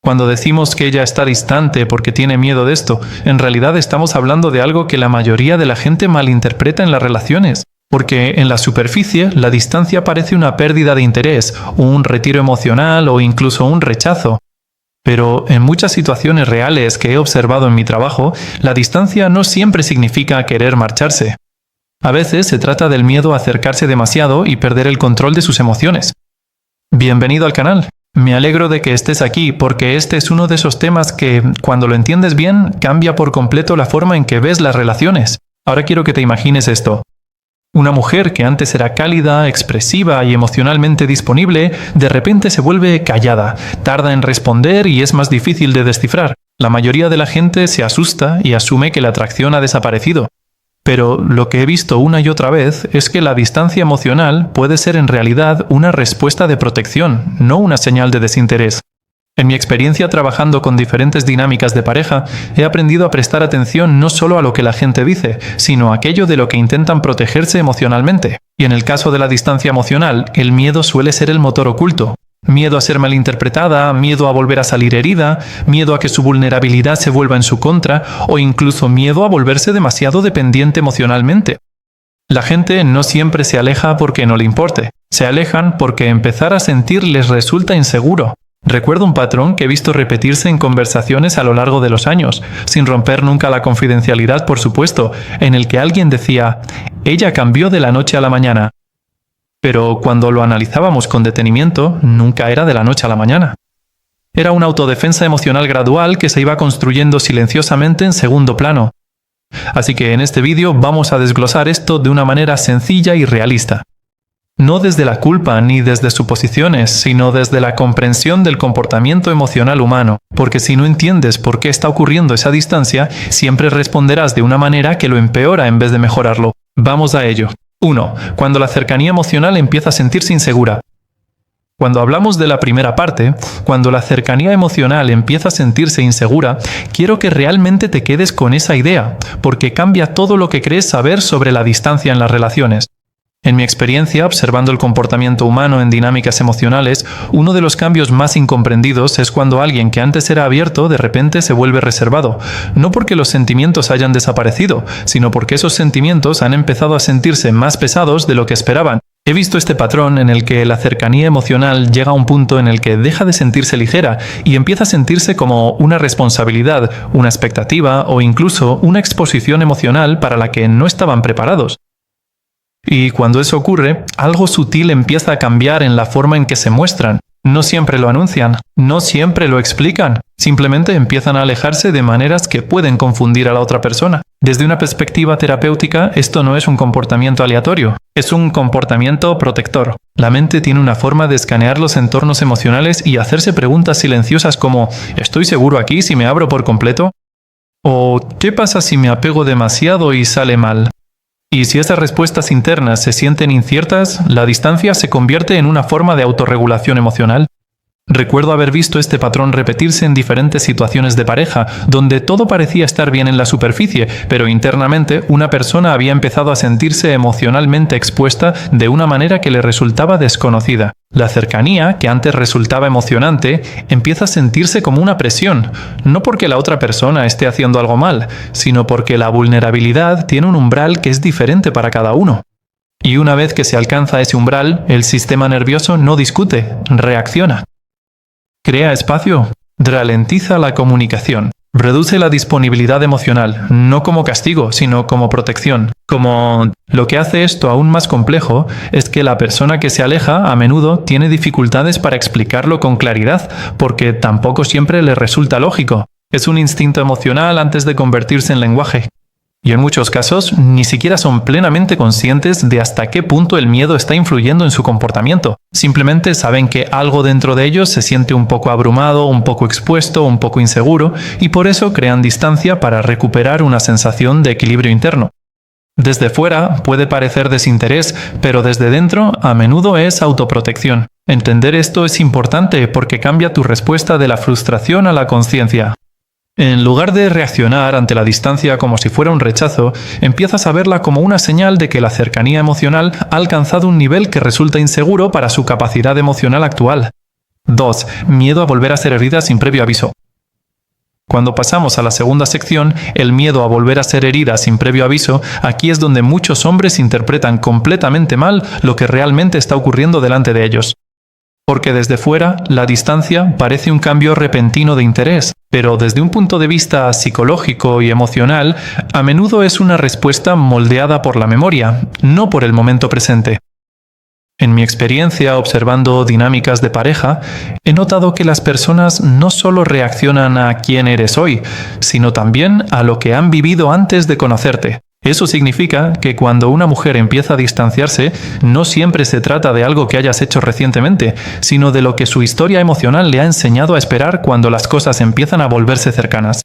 Cuando decimos que ella está distante porque tiene miedo de esto, en realidad estamos hablando de algo que la mayoría de la gente malinterpreta en las relaciones. Porque en la superficie, la distancia parece una pérdida de interés, un retiro emocional o incluso un rechazo. Pero en muchas situaciones reales que he observado en mi trabajo, la distancia no siempre significa querer marcharse. A veces se trata del miedo a acercarse demasiado y perder el control de sus emociones. Bienvenido al canal. Me alegro de que estés aquí porque este es uno de esos temas que, cuando lo entiendes bien, cambia por completo la forma en que ves las relaciones. Ahora quiero que te imagines esto. Una mujer que antes era cálida, expresiva y emocionalmente disponible, de repente se vuelve callada, tarda en responder y es más difícil de descifrar. La mayoría de la gente se asusta y asume que la atracción ha desaparecido. Pero lo que he visto una y otra vez es que la distancia emocional puede ser en realidad una respuesta de protección, no una señal de desinterés. En mi experiencia trabajando con diferentes dinámicas de pareja, he aprendido a prestar atención no solo a lo que la gente dice, sino a aquello de lo que intentan protegerse emocionalmente. Y en el caso de la distancia emocional, el miedo suele ser el motor oculto. Miedo a ser malinterpretada, miedo a volver a salir herida, miedo a que su vulnerabilidad se vuelva en su contra o incluso miedo a volverse demasiado dependiente emocionalmente. La gente no siempre se aleja porque no le importe, se alejan porque empezar a sentir les resulta inseguro. Recuerdo un patrón que he visto repetirse en conversaciones a lo largo de los años, sin romper nunca la confidencialidad, por supuesto, en el que alguien decía, ella cambió de la noche a la mañana. Pero cuando lo analizábamos con detenimiento, nunca era de la noche a la mañana. Era una autodefensa emocional gradual que se iba construyendo silenciosamente en segundo plano. Así que en este vídeo vamos a desglosar esto de una manera sencilla y realista. No desde la culpa ni desde suposiciones, sino desde la comprensión del comportamiento emocional humano, porque si no entiendes por qué está ocurriendo esa distancia, siempre responderás de una manera que lo empeora en vez de mejorarlo. Vamos a ello. 1. Cuando la cercanía emocional empieza a sentirse insegura. Cuando hablamos de la primera parte, cuando la cercanía emocional empieza a sentirse insegura, quiero que realmente te quedes con esa idea, porque cambia todo lo que crees saber sobre la distancia en las relaciones. En mi experiencia, observando el comportamiento humano en dinámicas emocionales, uno de los cambios más incomprendidos es cuando alguien que antes era abierto de repente se vuelve reservado, no porque los sentimientos hayan desaparecido, sino porque esos sentimientos han empezado a sentirse más pesados de lo que esperaban. He visto este patrón en el que la cercanía emocional llega a un punto en el que deja de sentirse ligera y empieza a sentirse como una responsabilidad, una expectativa o incluso una exposición emocional para la que no estaban preparados. Y cuando eso ocurre, algo sutil empieza a cambiar en la forma en que se muestran. No siempre lo anuncian, no siempre lo explican, simplemente empiezan a alejarse de maneras que pueden confundir a la otra persona. Desde una perspectiva terapéutica, esto no es un comportamiento aleatorio, es un comportamiento protector. La mente tiene una forma de escanear los entornos emocionales y hacerse preguntas silenciosas como ¿estoy seguro aquí si me abro por completo? ¿O qué pasa si me apego demasiado y sale mal? Y si esas respuestas internas se sienten inciertas, la distancia se convierte en una forma de autorregulación emocional. Recuerdo haber visto este patrón repetirse en diferentes situaciones de pareja, donde todo parecía estar bien en la superficie, pero internamente una persona había empezado a sentirse emocionalmente expuesta de una manera que le resultaba desconocida. La cercanía, que antes resultaba emocionante, empieza a sentirse como una presión, no porque la otra persona esté haciendo algo mal, sino porque la vulnerabilidad tiene un umbral que es diferente para cada uno. Y una vez que se alcanza ese umbral, el sistema nervioso no discute, reacciona. Crea espacio, ralentiza la comunicación, reduce la disponibilidad emocional, no como castigo, sino como protección. Lo que hace esto aún más complejo es que la persona que se aleja a menudo tiene dificultades para explicarlo con claridad, porque tampoco siempre le resulta lógico. Es un instinto emocional antes de convertirse en lenguaje. Y en muchos casos ni siquiera son plenamente conscientes de hasta qué punto el miedo está influyendo en su comportamiento. Simplemente saben que algo dentro de ellos se siente un poco abrumado, un poco expuesto, un poco inseguro, y por eso crean distancia para recuperar una sensación de equilibrio interno. Desde fuera puede parecer desinterés, pero desde dentro a menudo es autoprotección. Entender esto es importante porque cambia tu respuesta de la frustración a la conciencia. En lugar de reaccionar ante la distancia como si fuera un rechazo, empiezas a verla como una señal de que la cercanía emocional ha alcanzado un nivel que resulta inseguro para su capacidad emocional actual. 2. Miedo a volver a ser herida sin previo aviso. Cuando pasamos a la segunda sección, el miedo a volver a ser herida sin previo aviso, aquí es donde muchos hombres interpretan completamente mal lo que realmente está ocurriendo delante de ellos. Porque desde fuera, la distancia parece un cambio repentino de interés, pero desde un punto de vista psicológico y emocional, a menudo es una respuesta moldeada por la memoria, no por el momento presente. En mi experiencia observando dinámicas de pareja, he notado que las personas no solo reaccionan a quién eres hoy, sino también a lo que han vivido antes de conocerte. Eso significa que cuando una mujer empieza a distanciarse, no siempre se trata de algo que hayas hecho recientemente, sino de lo que su historia emocional le ha enseñado a esperar cuando las cosas empiezan a volverse cercanas.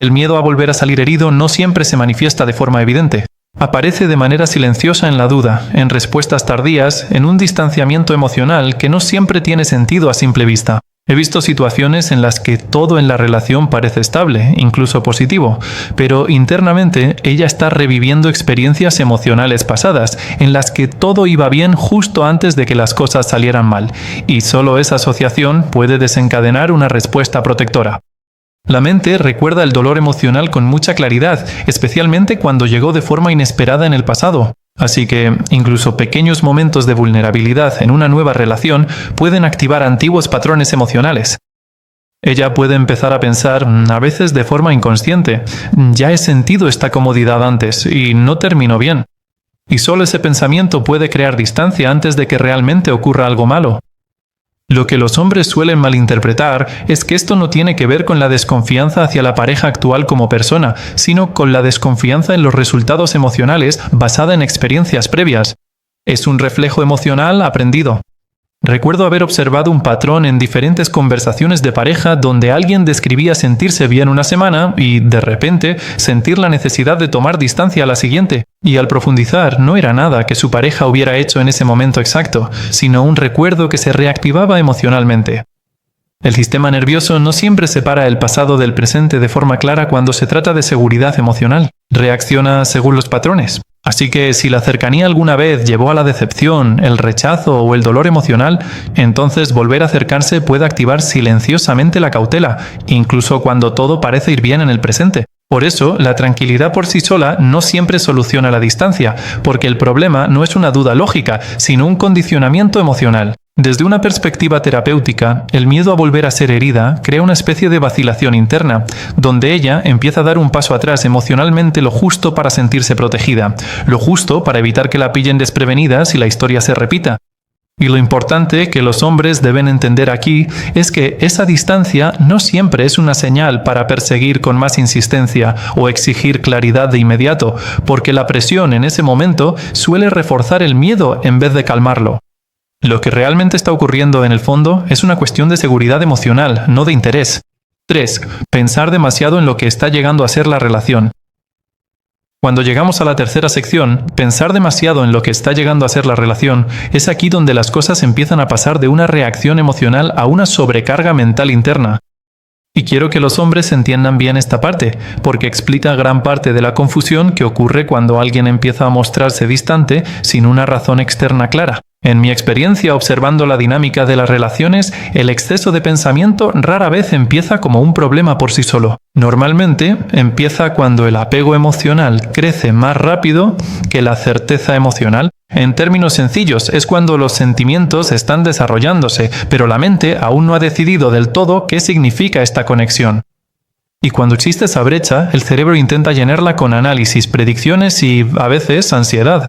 El miedo a volver a salir herido no siempre se manifiesta de forma evidente. Aparece de manera silenciosa en la duda, en respuestas tardías, en un distanciamiento emocional que no siempre tiene sentido a simple vista. He visto situaciones en las que todo en la relación parece estable, incluso positivo, pero internamente ella está reviviendo experiencias emocionales pasadas, en las que todo iba bien justo antes de que las cosas salieran mal, y solo esa asociación puede desencadenar una respuesta protectora. La mente recuerda el dolor emocional con mucha claridad, especialmente cuando llegó de forma inesperada en el pasado. Así que, incluso pequeños momentos de vulnerabilidad en una nueva relación pueden activar antiguos patrones emocionales. Ella puede empezar a pensar, a veces de forma inconsciente, ya he sentido esta comodidad antes y no terminó bien. Y solo ese pensamiento puede crear distancia antes de que realmente ocurra algo malo. Lo que los hombres suelen malinterpretar es que esto no tiene que ver con la desconfianza hacia la pareja actual como persona, sino con la desconfianza en los resultados emocionales basada en experiencias previas. Es un reflejo emocional aprendido. Recuerdo haber observado un patrón en diferentes conversaciones de pareja donde alguien describía sentirse bien una semana y, de repente, sentir la necesidad de tomar distancia a la siguiente. Y al profundizar, no era nada que su pareja hubiera hecho en ese momento exacto, sino un recuerdo que se reactivaba emocionalmente. El sistema nervioso no siempre separa el pasado del presente de forma clara cuando se trata de seguridad emocional. Reacciona según los patrones. Así que si la cercanía alguna vez llevó a la decepción, el rechazo o el dolor emocional, entonces volver a acercarse puede activar silenciosamente la cautela, incluso cuando todo parece ir bien en el presente. Por eso, la tranquilidad por sí sola no siempre soluciona la distancia, porque el problema no es una duda lógica, sino un condicionamiento emocional. Desde una perspectiva terapéutica, el miedo a volver a ser herida crea una especie de vacilación interna, donde ella empieza a dar un paso atrás emocionalmente lo justo para sentirse protegida, lo justo para evitar que la pillen desprevenida si la historia se repita. Y lo importante que los hombres deben entender aquí es que esa distancia no siempre es una señal para perseguir con más insistencia o exigir claridad de inmediato, porque la presión en ese momento suele reforzar el miedo en vez de calmarlo. Lo que realmente está ocurriendo en el fondo es una cuestión de seguridad emocional, no de interés. 3. Pensar demasiado en lo que está llegando a ser la relación. Cuando llegamos a la tercera sección, pensar demasiado en lo que está llegando a ser la relación, es aquí donde las cosas empiezan a pasar de una reacción emocional a una sobrecarga mental interna. Y quiero que los hombres entiendan bien esta parte, porque explica gran parte de la confusión que ocurre cuando alguien empieza a mostrarse distante sin una razón externa clara. En mi experiencia observando la dinámica de las relaciones, el exceso de pensamiento rara vez empieza como un problema por sí solo. Normalmente empieza cuando el apego emocional crece más rápido que la certeza emocional. En términos sencillos, es cuando los sentimientos están desarrollándose, pero la mente aún no ha decidido del todo qué significa esta conexión. Y cuando existe esa brecha, el cerebro intenta llenarla con análisis, predicciones y, a veces, ansiedad.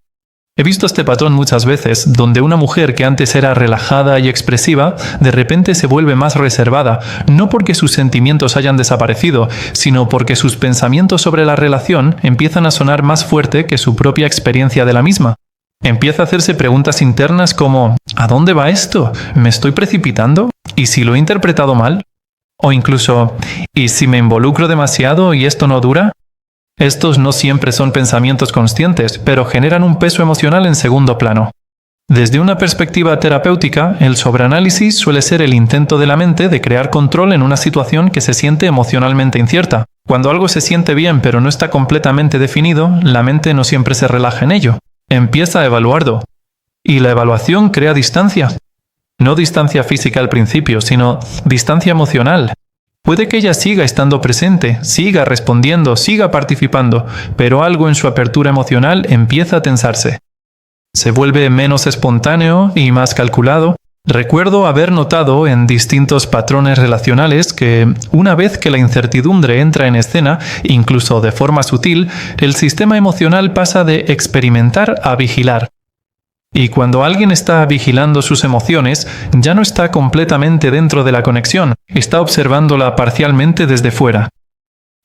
He visto este patrón muchas veces, donde una mujer que antes era relajada y expresiva, de repente se vuelve más reservada, no porque sus sentimientos hayan desaparecido, sino porque sus pensamientos sobre la relación empiezan a sonar más fuerte que su propia experiencia de la misma. Empieza a hacerse preguntas internas como ¿a dónde va esto? ¿Me estoy precipitando? ¿Y si lo he interpretado mal? O incluso ¿y si me involucro demasiado y esto no dura? Estos no siempre son pensamientos conscientes, pero generan un peso emocional en segundo plano. Desde una perspectiva terapéutica, el sobreanálisis suele ser el intento de la mente de crear control en una situación que se siente emocionalmente incierta. Cuando algo se siente bien pero no está completamente definido, la mente no siempre se relaja en ello. Empieza a evaluarlo. Y la evaluación crea distancia. No distancia física al principio, sino distancia emocional. Puede que ella siga estando presente, siga respondiendo, siga participando, pero algo en su apertura emocional empieza a tensarse. Se vuelve menos espontáneo y más calculado. Recuerdo haber notado en distintos patrones relacionales que, una vez que la incertidumbre entra en escena, incluso de forma sutil, el sistema emocional pasa de experimentar a vigilar. Y cuando alguien está vigilando sus emociones, ya no está completamente dentro de la conexión, está observándola parcialmente desde fuera.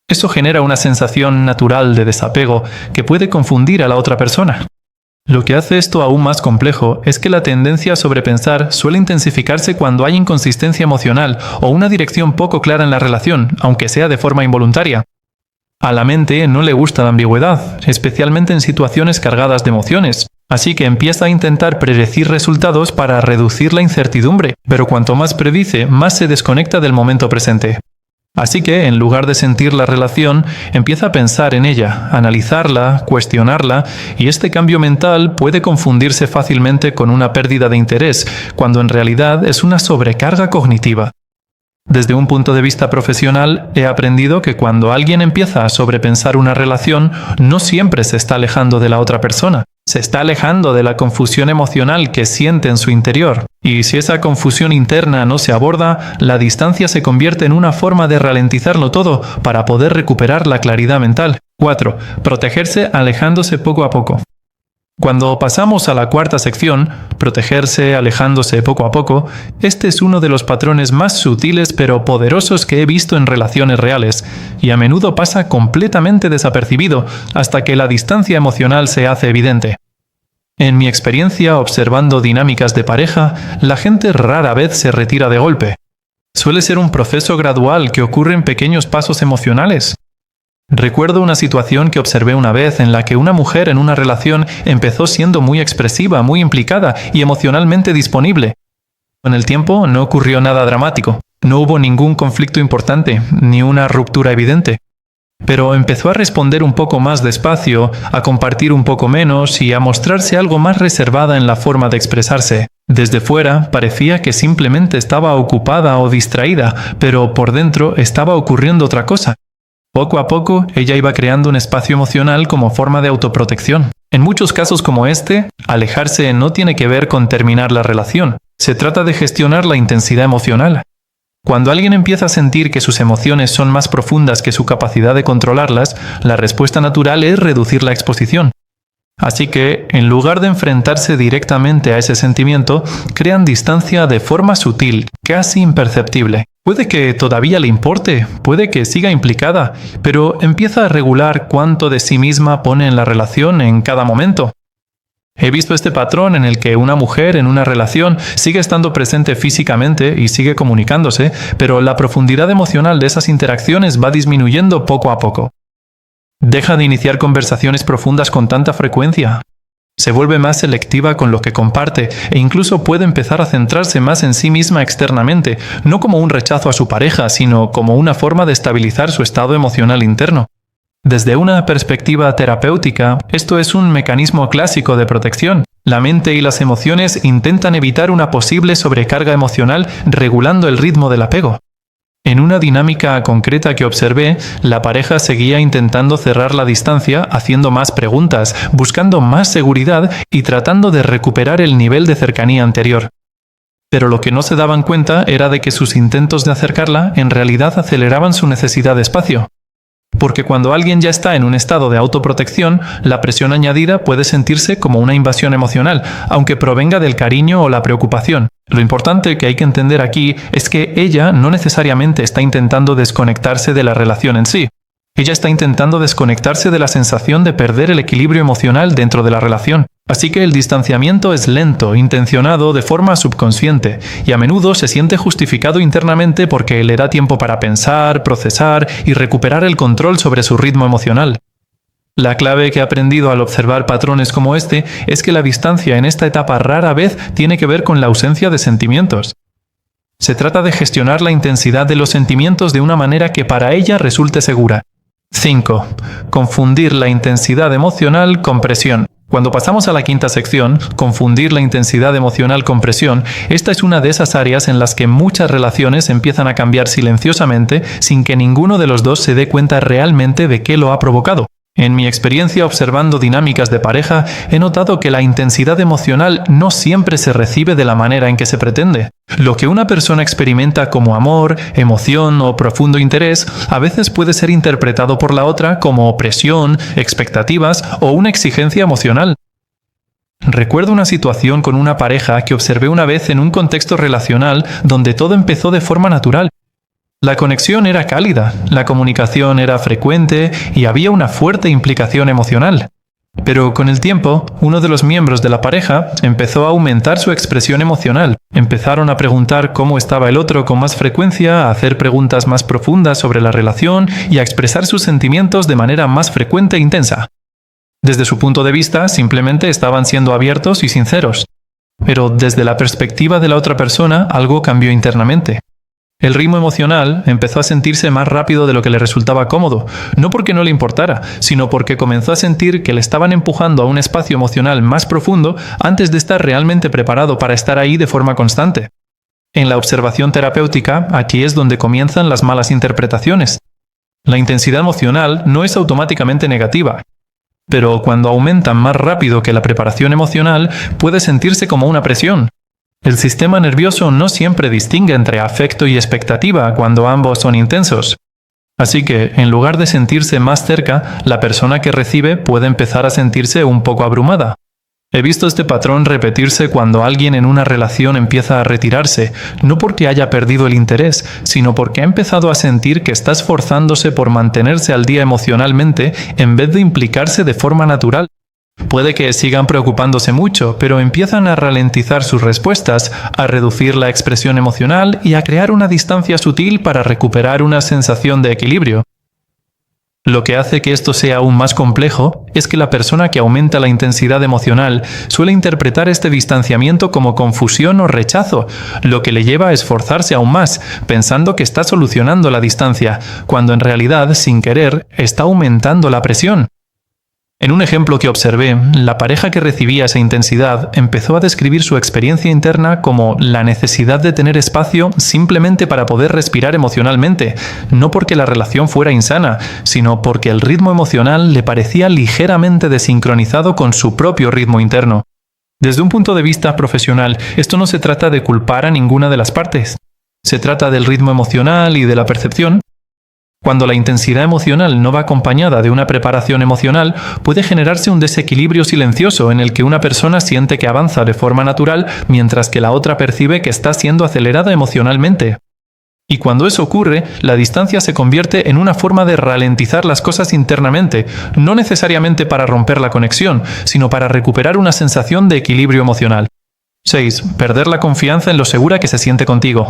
Eso genera una sensación natural de desapego que puede confundir a la otra persona. Lo que hace esto aún más complejo es que la tendencia a sobrepensar suele intensificarse cuando hay inconsistencia emocional o una dirección poco clara en la relación, aunque sea de forma involuntaria. A la mente no le gusta la ambigüedad, especialmente en situaciones cargadas de emociones. Así que empieza a intentar predecir resultados para reducir la incertidumbre, pero cuanto más predice, más se desconecta del momento presente. Así que, en lugar de sentir la relación, empieza a pensar en ella, analizarla, cuestionarla, y este cambio mental puede confundirse fácilmente con una pérdida de interés, cuando en realidad es una sobrecarga cognitiva. Desde un punto de vista profesional, he aprendido que cuando alguien empieza a sobrepensar una relación, no siempre se está alejando de la otra persona. Se está alejando de la confusión emocional que siente en su interior. Y si esa confusión interna no se aborda, la distancia se convierte en una forma de ralentizarlo todo para poder recuperar la claridad mental. 4. Protegerse alejándose poco a poco. Cuando pasamos a la cuarta sección, protegerse alejándose poco a poco, este es uno de los patrones más sutiles pero poderosos que he visto en relaciones reales, y a menudo pasa completamente desapercibido hasta que la distancia emocional se hace evidente. En mi experiencia observando dinámicas de pareja, la gente rara vez se retira de golpe. Suele ser un proceso gradual que ocurre en pequeños pasos emocionales. Recuerdo una situación que observé una vez en la que una mujer en una relación empezó siendo muy expresiva, muy implicada y emocionalmente disponible. Con el tiempo no ocurrió nada dramático, no hubo ningún conflicto importante, ni una ruptura evidente. Pero empezó a responder un poco más despacio, a compartir un poco menos y a mostrarse algo más reservada en la forma de expresarse. Desde fuera parecía que simplemente estaba ocupada o distraída, pero por dentro estaba ocurriendo otra cosa. Poco a poco, ella iba creando un espacio emocional como forma de autoprotección. En muchos casos como este, alejarse no tiene que ver con terminar la relación. Se trata de gestionar la intensidad emocional. Cuando alguien empieza a sentir que sus emociones son más profundas que su capacidad de controlarlas, la respuesta natural es reducir la exposición. Así que, en lugar de enfrentarse directamente a ese sentimiento, crean distancia de forma sutil, casi imperceptible. Puede que todavía le importe, puede que siga implicada, pero empieza a regular cuánto de sí misma pone en la relación en cada momento. He visto este patrón en el que una mujer en una relación sigue estando presente físicamente y sigue comunicándose, pero la profundidad emocional de esas interacciones va disminuyendo poco a poco. Deja de iniciar conversaciones profundas con tanta frecuencia. Se vuelve más selectiva con lo que comparte e incluso puede empezar a centrarse más en sí misma externamente, no como un rechazo a su pareja, sino como una forma de estabilizar su estado emocional interno. Desde una perspectiva terapéutica, esto es un mecanismo clásico de protección. La mente y las emociones intentan evitar una posible sobrecarga emocional regulando el ritmo del apego. En una dinámica concreta que observé, la pareja seguía intentando cerrar la distancia, haciendo más preguntas, buscando más seguridad y tratando de recuperar el nivel de cercanía anterior. Pero lo que no se daban cuenta era de que sus intentos de acercarla en realidad aceleraban su necesidad de espacio. Porque cuando alguien ya está en un estado de autoprotección, la presión añadida puede sentirse como una invasión emocional, aunque provenga del cariño o la preocupación. Lo importante que hay que entender aquí es que ella no necesariamente está intentando desconectarse de la relación en sí. Ella está intentando desconectarse de la sensación de perder el equilibrio emocional dentro de la relación. Así que el distanciamiento es lento, intencionado de forma subconsciente, y a menudo se siente justificado internamente porque le da tiempo para pensar, procesar y recuperar el control sobre su ritmo emocional. La clave que he aprendido al observar patrones como este es que la distancia en esta etapa rara vez tiene que ver con la ausencia de sentimientos. Se trata de gestionar la intensidad de los sentimientos de una manera que para ella resulte segura. 5. Confundir la intensidad emocional con presión. Cuando pasamos a la quinta sección, confundir la intensidad emocional con presión, esta es una de esas áreas en las que muchas relaciones empiezan a cambiar silenciosamente sin que ninguno de los dos se dé cuenta realmente de qué lo ha provocado. En mi experiencia observando dinámicas de pareja, he notado que la intensidad emocional no siempre se recibe de la manera en que se pretende. Lo que una persona experimenta como amor, emoción o profundo interés, a veces puede ser interpretado por la otra como presión, expectativas o una exigencia emocional. Recuerdo una situación con una pareja que observé una vez en un contexto relacional donde todo empezó de forma natural. La conexión era cálida, la comunicación era frecuente y había una fuerte implicación emocional. Pero con el tiempo, uno de los miembros de la pareja empezó a aumentar su expresión emocional. Empezaron a preguntar cómo estaba el otro con más frecuencia, a hacer preguntas más profundas sobre la relación y a expresar sus sentimientos de manera más frecuente e intensa. Desde su punto de vista, simplemente estaban siendo abiertos y sinceros. Pero desde la perspectiva de la otra persona, algo cambió internamente. El ritmo emocional empezó a sentirse más rápido de lo que le resultaba cómodo, no porque no le importara, sino porque comenzó a sentir que le estaban empujando a un espacio emocional más profundo antes de estar realmente preparado para estar ahí de forma constante. En la observación terapéutica, aquí es donde comienzan las malas interpretaciones. La intensidad emocional no es automáticamente negativa, pero cuando aumentan más rápido que la preparación emocional, puede sentirse como una presión. El sistema nervioso no siempre distingue entre afecto y expectativa cuando ambos son intensos. Así que, en lugar de sentirse más cerca, la persona que recibe puede empezar a sentirse un poco abrumada. He visto este patrón repetirse cuando alguien en una relación empieza a retirarse, no porque haya perdido el interés, sino porque ha empezado a sentir que está esforzándose por mantenerse al día emocionalmente en vez de implicarse de forma natural. Puede que sigan preocupándose mucho, pero empiezan a ralentizar sus respuestas, a reducir la expresión emocional y a crear una distancia sutil para recuperar una sensación de equilibrio. Lo que hace que esto sea aún más complejo es que la persona que aumenta la intensidad emocional suele interpretar este distanciamiento como confusión o rechazo, lo que le lleva a esforzarse aún más, pensando que está solucionando la distancia, cuando en realidad, sin querer, está aumentando la presión. En un ejemplo que observé, la pareja que recibía esa intensidad empezó a describir su experiencia interna como la necesidad de tener espacio simplemente para poder respirar emocionalmente, no porque la relación fuera insana, sino porque el ritmo emocional le parecía ligeramente desincronizado con su propio ritmo interno. Desde un punto de vista profesional, esto no se trata de culpar a ninguna de las partes. Se trata del ritmo emocional y de la percepción. Cuando la intensidad emocional no va acompañada de una preparación emocional, puede generarse un desequilibrio silencioso en el que una persona siente que avanza de forma natural mientras que la otra percibe que está siendo acelerada emocionalmente. Y cuando eso ocurre, la distancia se convierte en una forma de ralentizar las cosas internamente, no necesariamente para romper la conexión, sino para recuperar una sensación de equilibrio emocional. 6. Perder la confianza en lo segura que se siente contigo.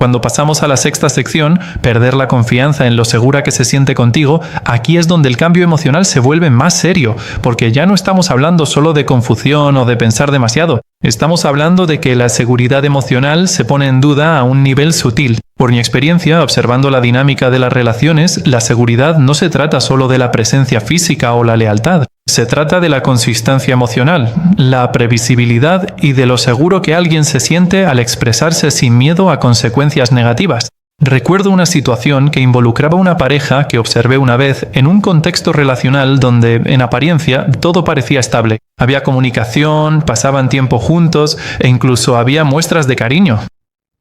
Cuando pasamos a la sexta sección, perder la confianza en lo segura que se siente contigo, aquí es donde el cambio emocional se vuelve más serio, porque ya no estamos hablando solo de confusión o de pensar demasiado. Estamos hablando de que la seguridad emocional se pone en duda a un nivel sutil. Por mi experiencia, observando la dinámica de las relaciones, la seguridad no se trata solo de la presencia física o la lealtad. Se trata de la consistencia emocional, la previsibilidad y de lo seguro que alguien se siente al expresarse sin miedo a consecuencias negativas. Recuerdo una situación que involucraba una pareja que observé una vez en un contexto relacional donde, en apariencia, todo parecía estable. Había comunicación, pasaban tiempo juntos e incluso había muestras de cariño.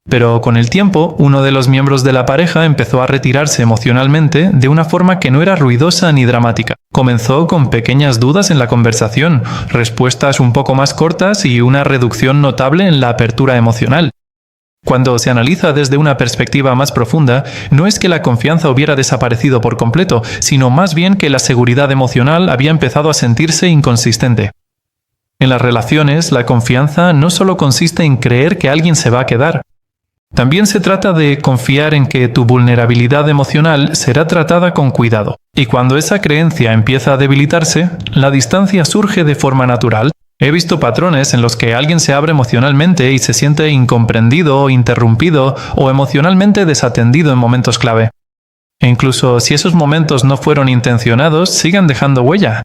Pero con el tiempo, uno de los miembros de la pareja empezó a retirarse emocionalmente de una forma que no era ruidosa ni dramática. Comenzó con pequeñas dudas en la conversación, respuestas un poco más cortas y una reducción notable en la apertura emocional. Cuando se analiza desde una perspectiva más profunda, no es que la confianza hubiera desaparecido por completo, sino más bien que la seguridad emocional había empezado a sentirse inconsistente. En las relaciones, la confianza no solo consiste en creer que alguien se va a quedar. También se trata de confiar en que tu vulnerabilidad emocional será tratada con cuidado. Y cuando esa creencia empieza a debilitarse, la distancia surge de forma natural. He visto patrones en los que alguien se abre emocionalmente y se siente incomprendido, interrumpido o emocionalmente desatendido en momentos clave. E incluso si esos momentos no fueron intencionados, sigan dejando huella.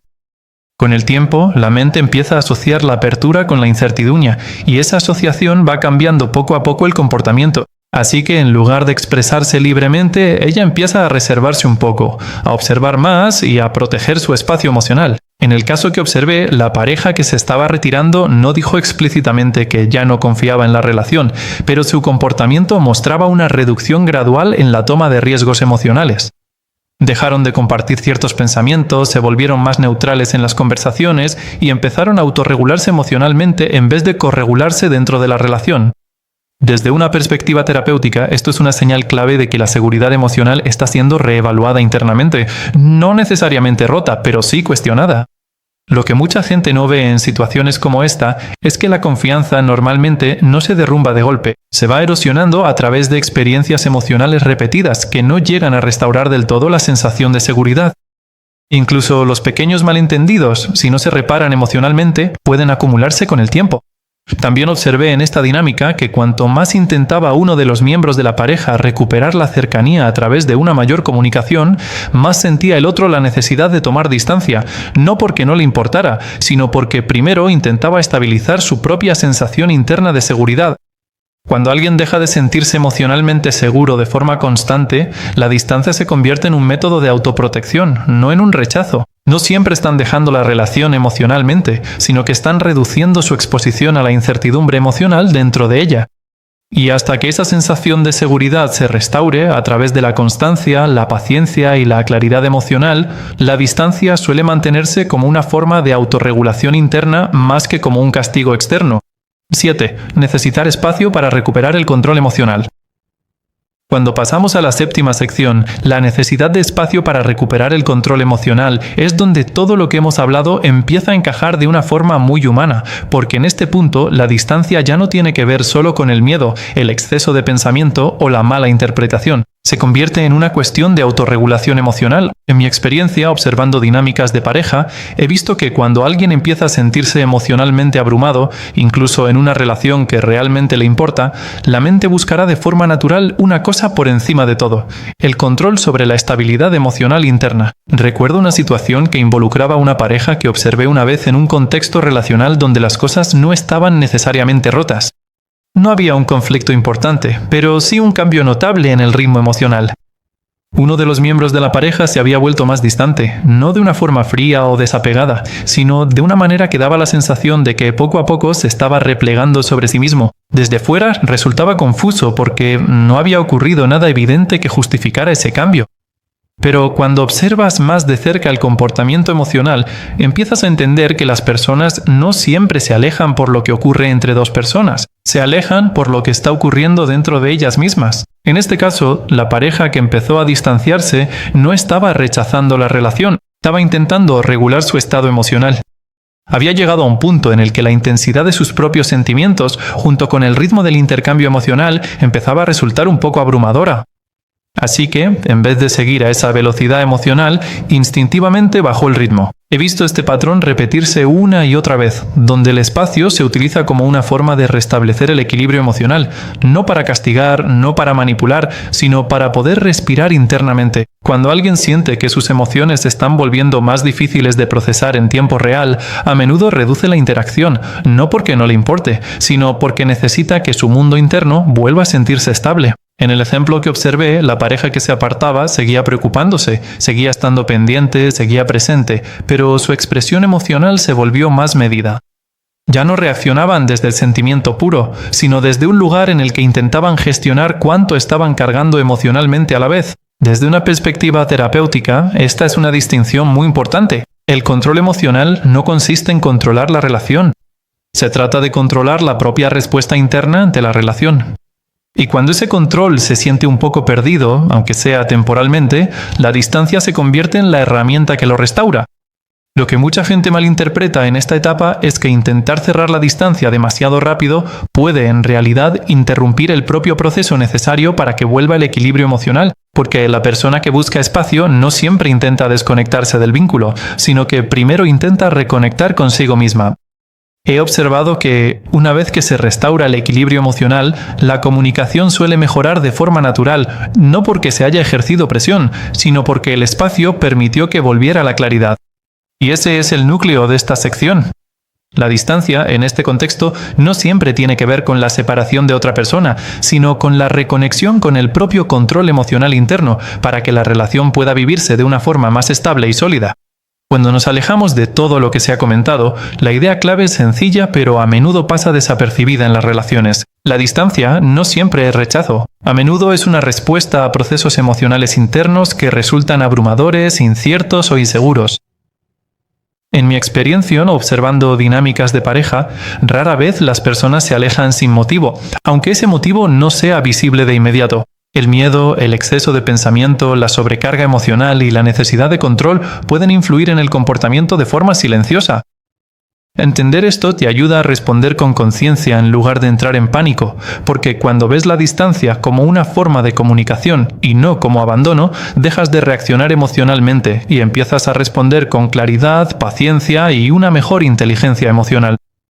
Con el tiempo, la mente empieza a asociar la apertura con la incertidumbre, y esa asociación va cambiando poco a poco el comportamiento. Así que en lugar de expresarse libremente, ella empieza a reservarse un poco, a observar más y a proteger su espacio emocional. En el caso que observé, la pareja que se estaba retirando no dijo explícitamente que ya no confiaba en la relación, pero su comportamiento mostraba una reducción gradual en la toma de riesgos emocionales. Dejaron de compartir ciertos pensamientos, se volvieron más neutrales en las conversaciones y empezaron a autorregularse emocionalmente en vez de corregularse dentro de la relación. Desde una perspectiva terapéutica, esto es una señal clave de que la seguridad emocional está siendo reevaluada internamente, no necesariamente rota, pero sí cuestionada. Lo que mucha gente no ve en situaciones como esta es que la confianza normalmente no se derrumba de golpe, se va erosionando a través de experiencias emocionales repetidas que no llegan a restaurar del todo la sensación de seguridad. Incluso los pequeños malentendidos, si no se reparan emocionalmente, pueden acumularse con el tiempo. También observé en esta dinámica que cuanto más intentaba uno de los miembros de la pareja recuperar la cercanía a través de una mayor comunicación, más sentía el otro la necesidad de tomar distancia, no porque no le importara, sino porque primero intentaba estabilizar su propia sensación interna de seguridad. Cuando alguien deja de sentirse emocionalmente seguro de forma constante, la distancia se convierte en un método de autoprotección, no en un rechazo. No siempre están dejando la relación emocionalmente, sino que están reduciendo su exposición a la incertidumbre emocional dentro de ella. Y hasta que esa sensación de seguridad se restaure a través de la constancia, la paciencia y la claridad emocional, la distancia suele mantenerse como una forma de autorregulación interna más que como un castigo externo. 7. Necesitar espacio para recuperar el control emocional. Cuando pasamos a la séptima sección, la necesidad de espacio para recuperar el control emocional es donde todo lo que hemos hablado empieza a encajar de una forma muy humana, porque en este punto la distancia ya no tiene que ver solo con el miedo, el exceso de pensamiento o la mala interpretación. Se convierte en una cuestión de autorregulación emocional. En mi experiencia, observando dinámicas de pareja, he visto que cuando alguien empieza a sentirse emocionalmente abrumado, incluso en una relación que realmente le importa, la mente buscará de forma natural una cosa por encima de todo: el control sobre la estabilidad emocional interna. Recuerdo una situación que involucraba a una pareja que observé una vez en un contexto relacional donde las cosas no estaban necesariamente rotas. No había un conflicto importante, pero sí un cambio notable en el ritmo emocional. Uno de los miembros de la pareja se había vuelto más distante, no de una forma fría o desapegada, sino de una manera que daba la sensación de que poco a poco se estaba replegando sobre sí mismo. Desde fuera resultaba confuso porque no había ocurrido nada evidente que justificara ese cambio. Pero cuando observas más de cerca el comportamiento emocional, empiezas a entender que las personas no siempre se alejan por lo que ocurre entre dos personas, se alejan por lo que está ocurriendo dentro de ellas mismas. En este caso, la pareja que empezó a distanciarse no estaba rechazando la relación, estaba intentando regular su estado emocional. Había llegado a un punto en el que la intensidad de sus propios sentimientos, junto con el ritmo del intercambio emocional, empezaba a resultar un poco abrumadora. Así que, en vez de seguir a esa velocidad emocional, instintivamente bajó el ritmo. He visto este patrón repetirse una y otra vez, donde el espacio se utiliza como una forma de restablecer el equilibrio emocional, no para castigar, no para manipular, sino para poder respirar internamente. Cuando alguien siente que sus emociones se están volviendo más difíciles de procesar en tiempo real, a menudo reduce la interacción, no porque no le importe, sino porque necesita que su mundo interno vuelva a sentirse estable. En el ejemplo que observé, la pareja que se apartaba seguía preocupándose, seguía estando pendiente, seguía presente, pero su expresión emocional se volvió más medida. Ya no reaccionaban desde el sentimiento puro, sino desde un lugar en el que intentaban gestionar cuánto estaban cargando emocionalmente a la vez. Desde una perspectiva terapéutica, esta es una distinción muy importante. El control emocional no consiste en controlar la relación. Se trata de controlar la propia respuesta interna ante la relación. Y cuando ese control se siente un poco perdido, aunque sea temporalmente, la distancia se convierte en la herramienta que lo restaura. Lo que mucha gente malinterpreta en esta etapa es que intentar cerrar la distancia demasiado rápido puede, en realidad, interrumpir el propio proceso necesario para que vuelva el equilibrio emocional, porque la persona que busca espacio no siempre intenta desconectarse del vínculo, sino que primero intenta reconectar consigo misma. He observado que, una vez que se restaura el equilibrio emocional, la comunicación suele mejorar de forma natural, no porque se haya ejercido presión, sino porque el espacio permitió que volviera la claridad. Y ese es el núcleo de esta sección. La distancia, en este contexto, no siempre tiene que ver con la separación de otra persona, sino con la reconexión con el propio control emocional interno, para que la relación pueda vivirse de una forma más estable y sólida. Cuando nos alejamos de todo lo que se ha comentado, la idea clave es sencilla pero a menudo pasa desapercibida en las relaciones. La distancia no siempre es rechazo. A menudo es una respuesta a procesos emocionales internos que resultan abrumadores, inciertos o inseguros. En mi experiencia, observando dinámicas de pareja, rara vez las personas se alejan sin motivo, aunque ese motivo no sea visible de inmediato. El miedo, el exceso de pensamiento, la sobrecarga emocional y la necesidad de control pueden influir en el comportamiento de forma silenciosa. Entender esto te ayuda a responder con conciencia en lugar de entrar en pánico, porque cuando ves la distancia como una forma de comunicación y no como abandono, dejas de reaccionar emocionalmente y empiezas a responder con claridad, paciencia y una mejor inteligencia emocional.